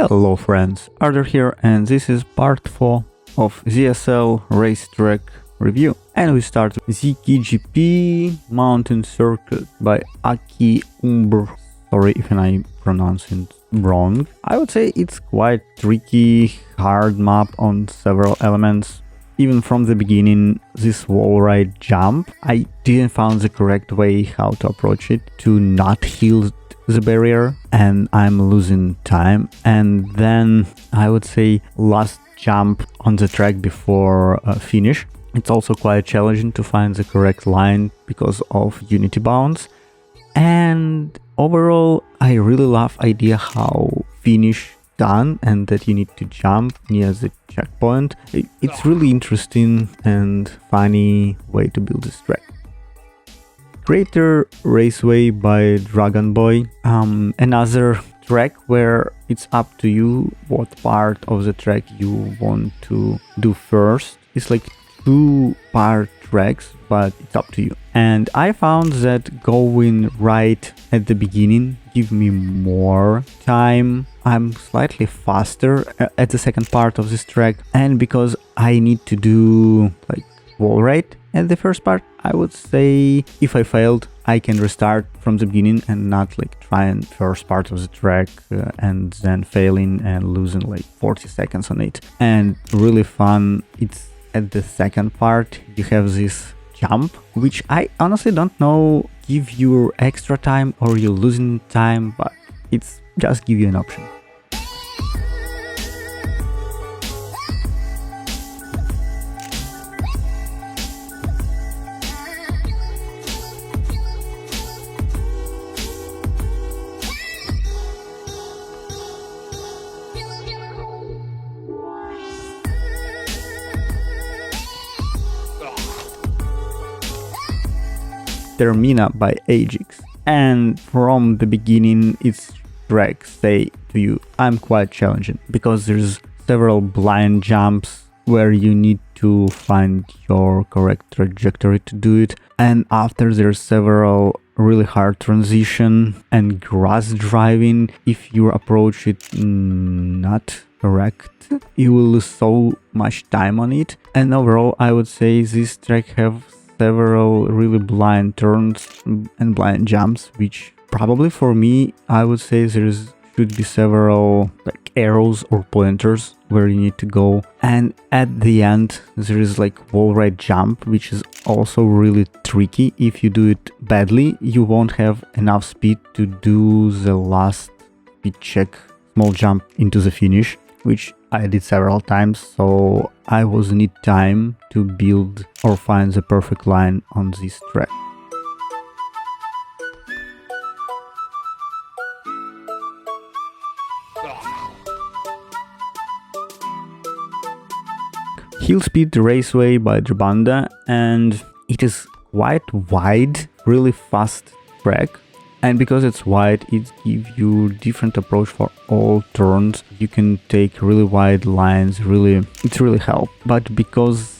Hello friends, Arthur here, and this is part 4 of ZSL Racetrack review. And we start with ZKGP Mountain Circuit by Aki Umber. Sorry if I pronounce it wrong. I would say it's quite tricky, hard map on several elements. Even from the beginning, this wall ride jump, I didn't find the correct way how to approach it to not heal the barrier, and I'm losing time. And then I would say last jump on the track before finish, it's also quite challenging to find the correct line because of unity bounds. And overall, I really love idea how finish done and that you need to jump near the checkpoint. It's really interesting and funny way to build this track. Crater Raceway by Dragon Boy, another track where it's up to you what part of the track you want to do first. It's like 2-part tracks, but it's up to you. And I found that going right at the beginning give me more time. I'm slightly faster at the second part of this track, and because I need to do like wall ride at the first part, I would say if I failed, I can restart from the beginning and not like trying first part of the track and then failing and losing like 40 seconds on it. And really fun, it's at the second part, you have this jump, which I honestly don't know give you extra time or you're losing time, but it's just give you an option. Termina by Ajax, and from the beginning its tracks say to you I'm quite challenging because there's several blind jumps where you need to find your correct trajectory to do it, and after there's several really hard transition and grass driving. If you approach it not correct, you will lose so much time on it. And overall I would say this track have several really blind turns and blind jumps, which probably for me, I would say should be several like arrows or pointers where you need to go. And at the end, there is like wall ride jump, which is also really tricky. If you do it badly, you won't have enough speed to do the last speed check, small jump into the finish, which I did several times, so I was need time to build or find the perfect line on this track. Hillspeed Raceway by Drabanda, and it is quite wide, really fast track. And because it's wide, it gives you different approach for all turns. You can take really wide lines, it's really help. But because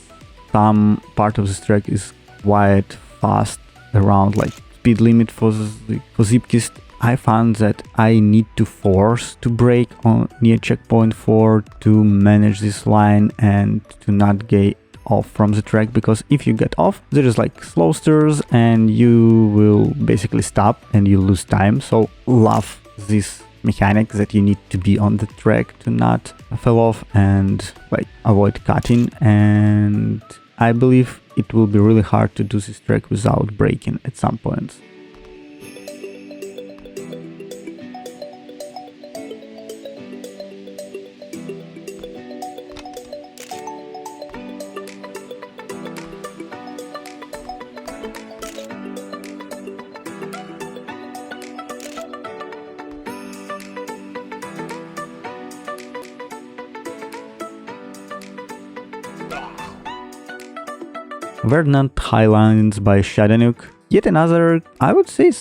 some part of this track is quite fast, around like speed limit for Zipkist, I found that I need to force to brake on near checkpoint 4 to manage this line and to not get off from the track, because if you get off, there is like slow stairs and you will basically stop and you lose time. So love this mechanic that you need to be on the track to not fall off and like avoid cutting. And I believe it will be really hard to do this track without braking at some points. Verdant Highlands by Shadanook. Yet another, I would say,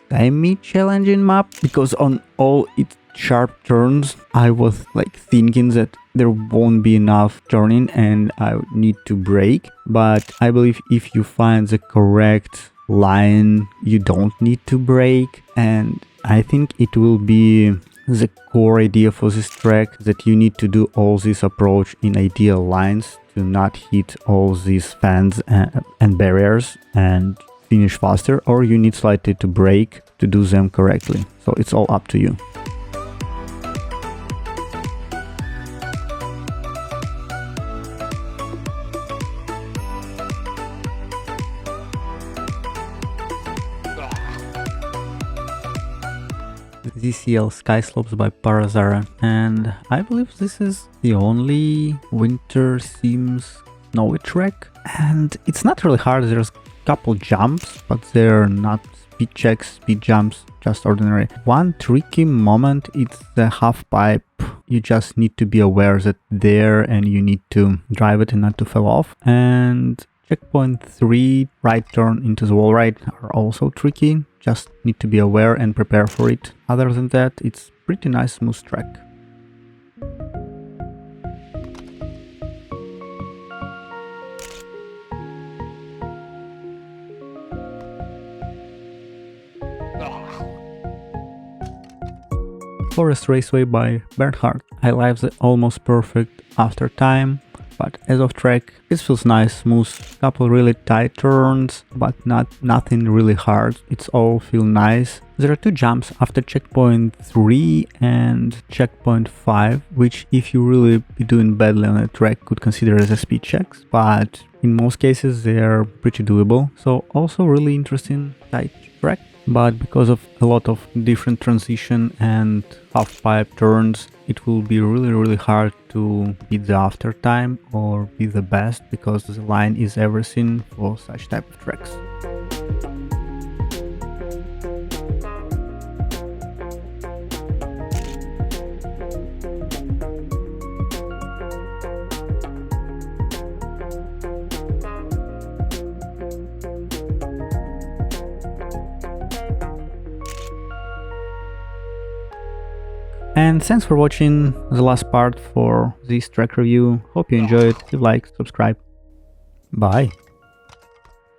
semi-challenging map, because on all its sharp turns I was like thinking that there won't be enough turning and I would need to brake. But I believe if you find the correct line, you don't need to brake, and I think it will be the core idea for this track, that you need to do all this approach in ideal lines to not hit all these fans and barriers and finish faster, or you need slightly to brake to do them correctly. So it's all up to you. ZCL Skyslopes by Parazara, and I believe this is the only winter themes snowy track, and it's not really hard. There's a couple jumps, but they're not speed checks, speed jumps, just ordinary. One tricky moment is the half pipe. You just need to be aware that there and you need to drive it and not to fall off. And checkpoint 3, right turn into the wall ride, are also tricky. Just need to be aware and prepare for it. Other than that, it's pretty nice, smooth track. Forest Raceway by Bernhard. I like the almost perfect after time, but as of track, this feels nice, smooth, couple really tight turns, but nothing really hard. It's all feel nice. There are 2 jumps after checkpoint 3 and checkpoint 5, which if you really be doing badly on a track could consider as a speed checks, but in most cases they are pretty doable. So also really interesting tight track, but because of a lot of different transition and half pipe turns, it will be really hard to beat the after time or be the best, because the line is everything for such type of tracks. And thanks for watching the last part for this track review. Hope you enjoyed. Leave a like, subscribe. Bye.